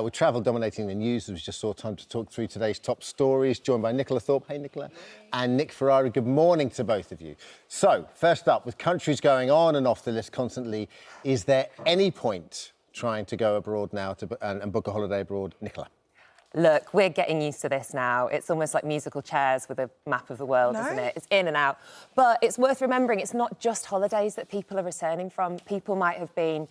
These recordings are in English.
with travel dominating the news, it was just sort of time to talk through today's top stories, joined by Nicola Thorp. Hey, Nicola. And Nick Ferrari. Good morning to both of you. So, first up, with countries going on and off the list constantly, is there any point trying to go abroad now and book a holiday abroad? Nicola. Look, we're getting used to this now. It's almost like musical chairs with a map of the world, isn't it? It's in and out. But it's worth remembering it's not just holidays that people are returning from. People might have been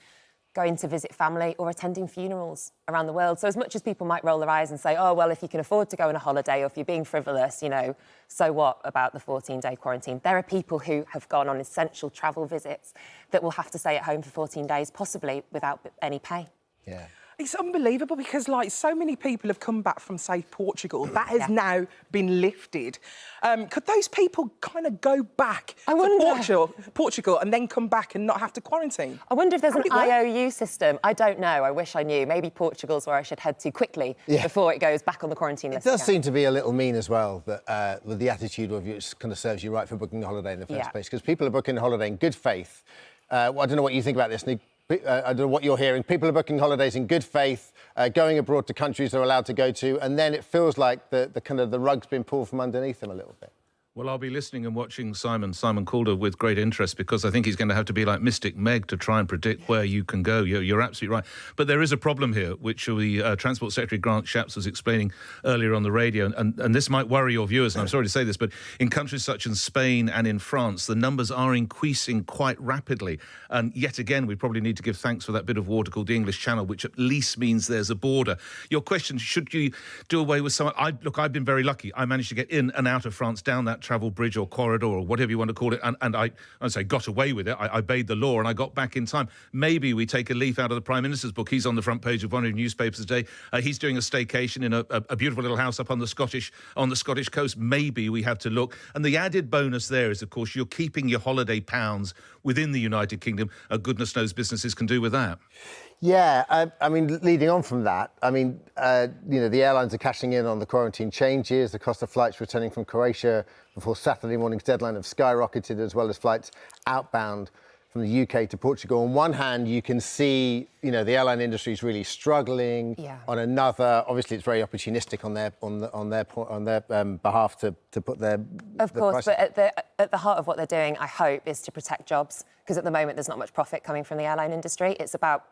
going to visit family or attending funerals around the world. So as much as people might roll their eyes and say, oh, well, if you can afford to go on a holiday or if you're being frivolous, you know, so what about the 14-day quarantine? There are people who have gone on essential travel visits that will have to stay at home for 14 days, possibly without any pay. Yeah. It's unbelievable because, like, so many people have come back from, say, Portugal. That has now been lifted. Could those people kind of go back to Portugal and then come back and not have to quarantine? I wonder if there's an IOU system. I don't know. I wish I knew. Maybe Portugal's where I should head to quickly before it goes back on the quarantine list. It does seem to be a little mean as well, that with the attitude of you, it kind of serves you right for booking a holiday in the first place, because people are booking a holiday in good faith. I don't know what you think about this, Nick. I don't know what you're hearing. People are booking holidays in good faith, going abroad to countries they're allowed to go to, and then it feels like the rug's been pulled from underneath them a little bit. Well, I'll be listening and watching Simon Calder with great interest, because I think he's going to have to be like Mystic Meg to try and predict where you can go. You're absolutely right. But there is a problem here, which the Transport Secretary Grant Shapps was explaining earlier on the radio, and this might worry your viewers, and I'm sorry to say this, but in countries such as Spain and in France, the numbers are increasing quite rapidly. And yet again, we probably need to give thanks for that bit of water called the English Channel, which at least means there's a border. Your question, should you do away with some... Look, I've been very lucky. I managed to get in and out of France down that travel bridge or corridor or whatever you want to call it, and I say got away with it. I obeyed the law and I got back in time. Maybe we take a leaf out of the Prime Minister's book. He's on the front page of one of the newspapers today. He's doing a staycation in a beautiful little house up on the Scottish coast. Maybe we have to look. And the added bonus there is, of course, you're keeping your holiday pounds within the United Kingdom. Goodness knows businesses can do with that. Yeah, I mean, leading on from that, I mean, you know, the airlines are cashing in on the quarantine changes. The cost of flights returning from Croatia before Saturday morning's deadline have skyrocketed, as well as flights outbound from the UK to Portugal. On one hand, you can see, you know, the airline industry is really struggling. Yeah. On another, obviously, it's very opportunistic on their behalf to put their... Of course, but at the heart of what they're doing, I hope, is to protect jobs, because at the moment there's not much profit coming from the airline industry. It's about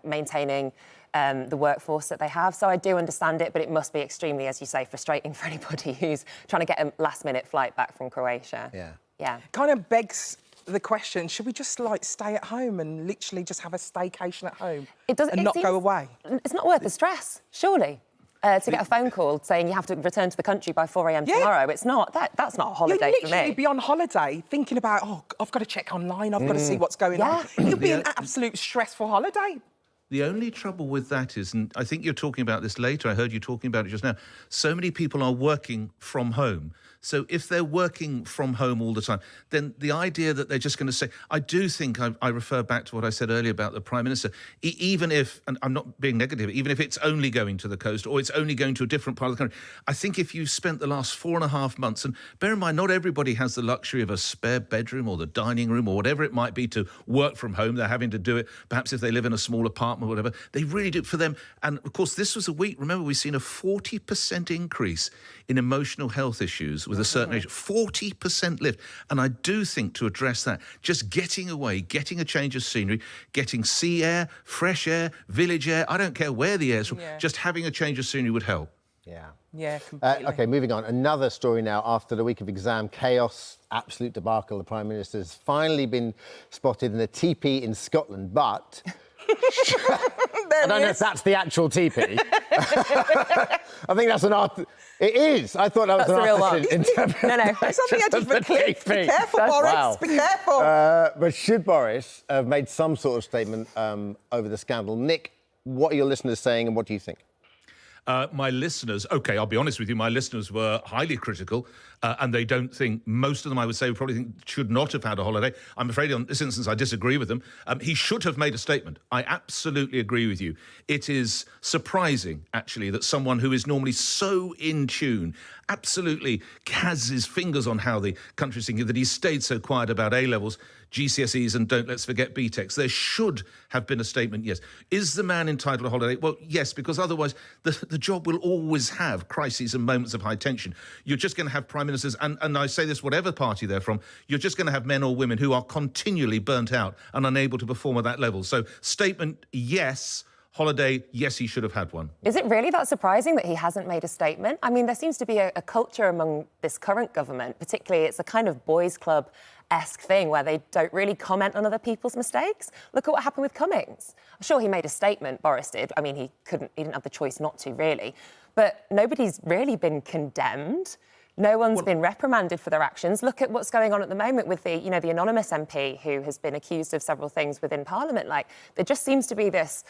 maintaining the workforce that they have. So I do understand it, but it must be extremely, as you say, frustrating for anybody who's trying to get a last-minute flight back from Croatia. Yeah. Yeah. Kind of begs the question, should we just, like, stay at home and literally just have a staycation at home and not go away? It's not worth the stress, surely. To get a phone call saying you have to return to the country by 4 a.m. tomorrow. It's not. That's not a holiday for me. You'll literally be on holiday thinking about, oh, I've got to check online, I've got to see what's going on. It'll be an absolute stressful holiday. The only trouble with that is, and I think you're talking about this later, I heard you talking about it just now, so many people are working from home. So if they're working from home all the time, then the idea that they're just going to say... I do think I refer back to what I said earlier about the Prime Minister. Even if, and I'm not being negative, even if it's only going to the coast or it's only going to a different part of the country, I think if you've spent the last 4.5 months, and bear in mind, not everybody has the luxury of a spare bedroom or the dining room or whatever it might be to work from home. They're having to do it, perhaps if they live in a small apartment or whatever. They really do it for them. And, of course, this was a week, remember, we've seen a 40% increase in emotional health issues with a certain age, 40% lift. And I do think to address that, just getting away, getting a change of scenery, getting sea air, fresh air, village air, I don't care where the air's from, just having a change of scenery would help. Yeah. Yeah, completely. OK, moving on. Another story now. After the week of exam chaos, absolute debacle, the Prime Minister's finally been spotted in a teepee in Scotland, but... I don't know if that's the actual teepee. I think that's an art... It is. I thought that was an artist interpretation. No. It's on the edge of a cliff. Be careful, Boris. Wow. Be careful. But should Boris have made some sort of statement over the scandal? Nick, what are your listeners saying and what do you think? My listeners, OK, I'll be honest with you, my listeners were highly critical and they don't think, most of them, I would say, probably think should not have had a holiday. I'm afraid in this instance I disagree with them. He should have made a statement. I absolutely agree with you. It is surprising, actually, that someone who is normally so in tune, absolutely has his fingers on how the country's thinking, that he stayed so quiet about A-levels GCSEs and don't let's forget BTECs. There should have been a statement, yes. Is the man entitled to a holiday? Well, yes, because otherwise the job will always have crises and moments of high tension. You're just going to have prime ministers, and I say this whatever party they're from, you're just going to have men or women who are continually burnt out and unable to perform at that level. So statement, yes. Holiday, yes, he should have had one. Is it really that surprising that he hasn't made a statement? I mean, there seems to be a culture among this current government, particularly it's a kind of boys' club-esque thing where they don't really comment on other people's mistakes. Look at what happened with Cummings. I'm sure he made a statement, Boris did. I mean, he didn't have the choice not to, really. But nobody's really been condemned. No one's been reprimanded for their actions. Look at what's going on at the moment with the anonymous MP who has been accused of several things within Parliament. Like, there just seems to be this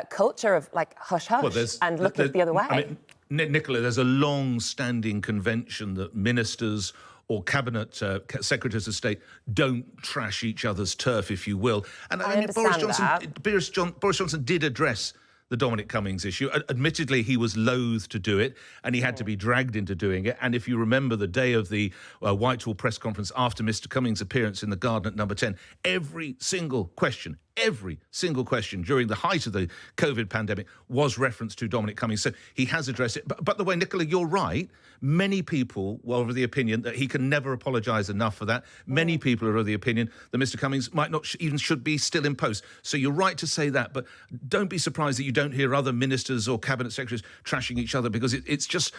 culture of, like, hush-hush and look the other way. I mean, Nicola, there's a long-standing convention that ministers or cabinet secretaries of state don't trash each other's turf, if you will. And I mean, Boris Johnson did address the Dominic Cummings issue. Admittedly, he was loath to do it, and he had to be dragged into doing it. And if you remember the day of the Whitehall press conference after Mr Cummings' appearance in the garden at Number 10, every single question during the height of the COVID pandemic was referenced to Dominic Cummings. So he has addressed it. But the way, Nicola, you're right. Many people were of the opinion that he can never apologise enough for that. Many people are of the opinion that Mr Cummings might not even should be still in post. So you're right to say that, but don't be surprised that you don't hear other ministers or cabinet secretaries trashing each other, because it's just,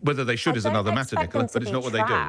whether they should is another matter, Nicola, but it's not what they do.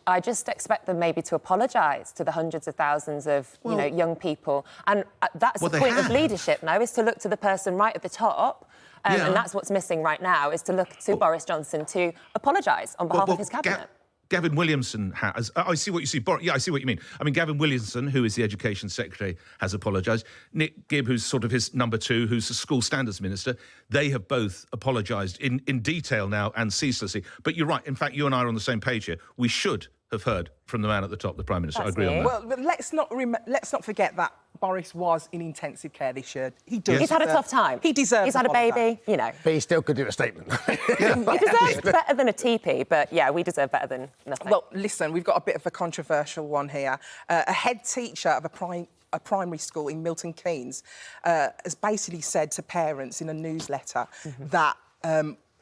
I just expect them maybe to apologise to the hundreds of thousands of young people. And that's the point of leadership now, is to look to the person right at the top. And that's what's missing right now, is to look to Boris Johnson to apologise on behalf of his cabinet. Gavin Williamson has. I see what you see. I see what you mean. I mean, Gavin Williamson, who is the Education Secretary, has apologised. Nick Gibb, who's sort of his number two, who's the School Standards Minister, they have both apologised in detail now and ceaselessly. But you're right. In fact, you and I are on the same page here. We should have heard from the man at the top, the Prime Minister. I agree on that. Well, but let's not forget that Boris was in intensive care this year. He does. He's had a tough time. He deserves. He's had a baby, you know. But he still could do a statement. He deserves better than a teepee, but yeah, we deserve better than nothing. Well, listen, we've got a bit of a controversial one here. A head teacher of a primary school in Milton Keynes has basically said to parents in a newsletter that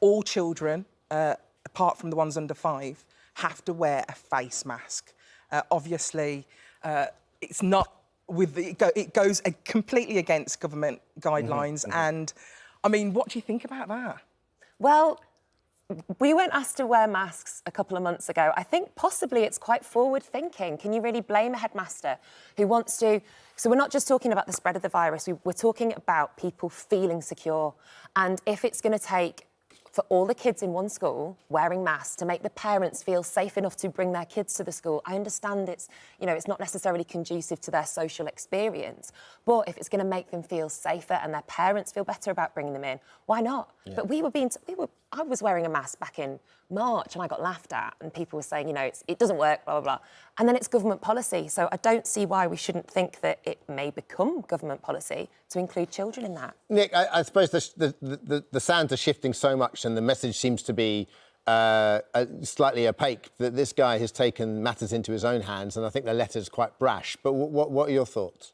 all children, apart from the ones under 5, have to wear a face mask. Obviously, it's not with it goes completely against government guidelines. And I mean, what do you think about that? Well, we weren't asked to wear masks a couple of months ago. I think possibly it's quite forward-thinking. Can you really blame a headmaster who wants to... So we're not just talking about the spread of the virus, we're talking about people feeling secure. And if it's going to take for all the kids in one school wearing masks to make the parents feel safe enough to bring their kids to the school, I understand it's not necessarily conducive to their social experience, but if it's going to make them feel safer and their parents feel better about bringing them in, why not? Yeah. But I was wearing a mask back in March and I got laughed at, and people were saying, it doesn't work, blah, blah, blah. And then it's government policy, so I don't see why we shouldn't think that it may become government policy to include children in that. Nick, I suppose the sands are shifting so much and the message seems to be slightly opaque, that this guy has taken matters into his own hands, and I think the letter's quite brash. But what are your thoughts?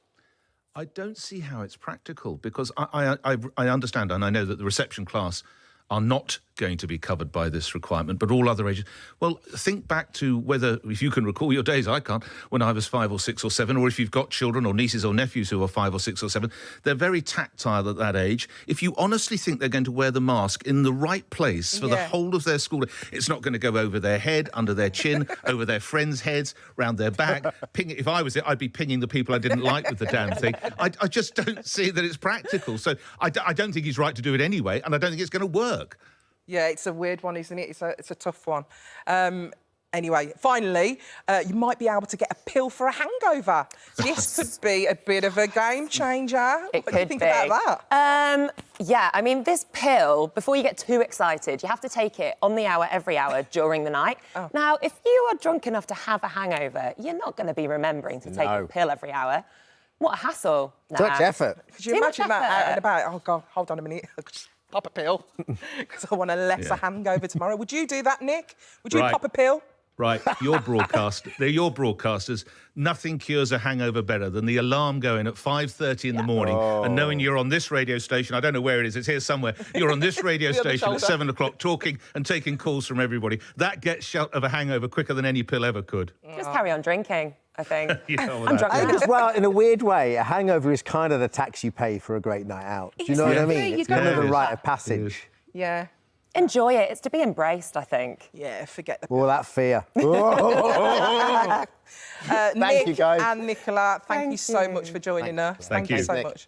I don't see how it's practical, because I understand and I know that the reception class are not going to be covered by this requirement, but all other ages. Well, think back to whether, if you can recall your days, I can't, when I was 5 or 6 or 7, or if you've got children or nieces or nephews who are 5 or 6 or 7, they're very tactile at that age. If you honestly think they're going to wear the mask in the right place for the whole of their school, it's not going to go over their head, under their chin, over their friends' heads, round their back. If I was it, I'd be pinging the people I didn't like with the damn thing. I just don't see that it's practical. So I don't think he's right to do it anyway, and I don't think it's going to work. Yeah, it's a weird one, isn't it? It's a tough one. Anyway, finally, you might be able to get a pill for a hangover. This could be a bit of a game changer. What do you think about that? Yeah, I mean, this pill, before you get too excited, you have to take it on the hour, every hour, during the night. Oh. Now, if you are drunk enough to have a hangover, you're not going to be remembering to take a pill every hour. What a hassle. Too much effort. Could you imagine that out and about? Oh, God, hold on a minute. Pop a pill, because I want a lesser hangover tomorrow. Would you do that, Nick? Would you pop a pill? right? They're your broadcasters. Nothing cures a hangover better than the alarm going at 5:30 in the morning and knowing you're on this radio station. I don't know where it is. It's here somewhere. You're on this radio station at 7 o'clock talking and taking calls from everybody. That gets you out of a hangover quicker than any pill ever could. Just carry on drinking, I think. I'm drunk now. As well, in a weird way, a hangover is kind of the tax you pay for a great night out. Do you know what I mean? It's kind of a rite of passage. Yeah. Enjoy it. It's to be embraced, I think. Yeah, forget the... All that fear. Nick you, guys. and Nicola, thank you so much for joining us. Thank you so much.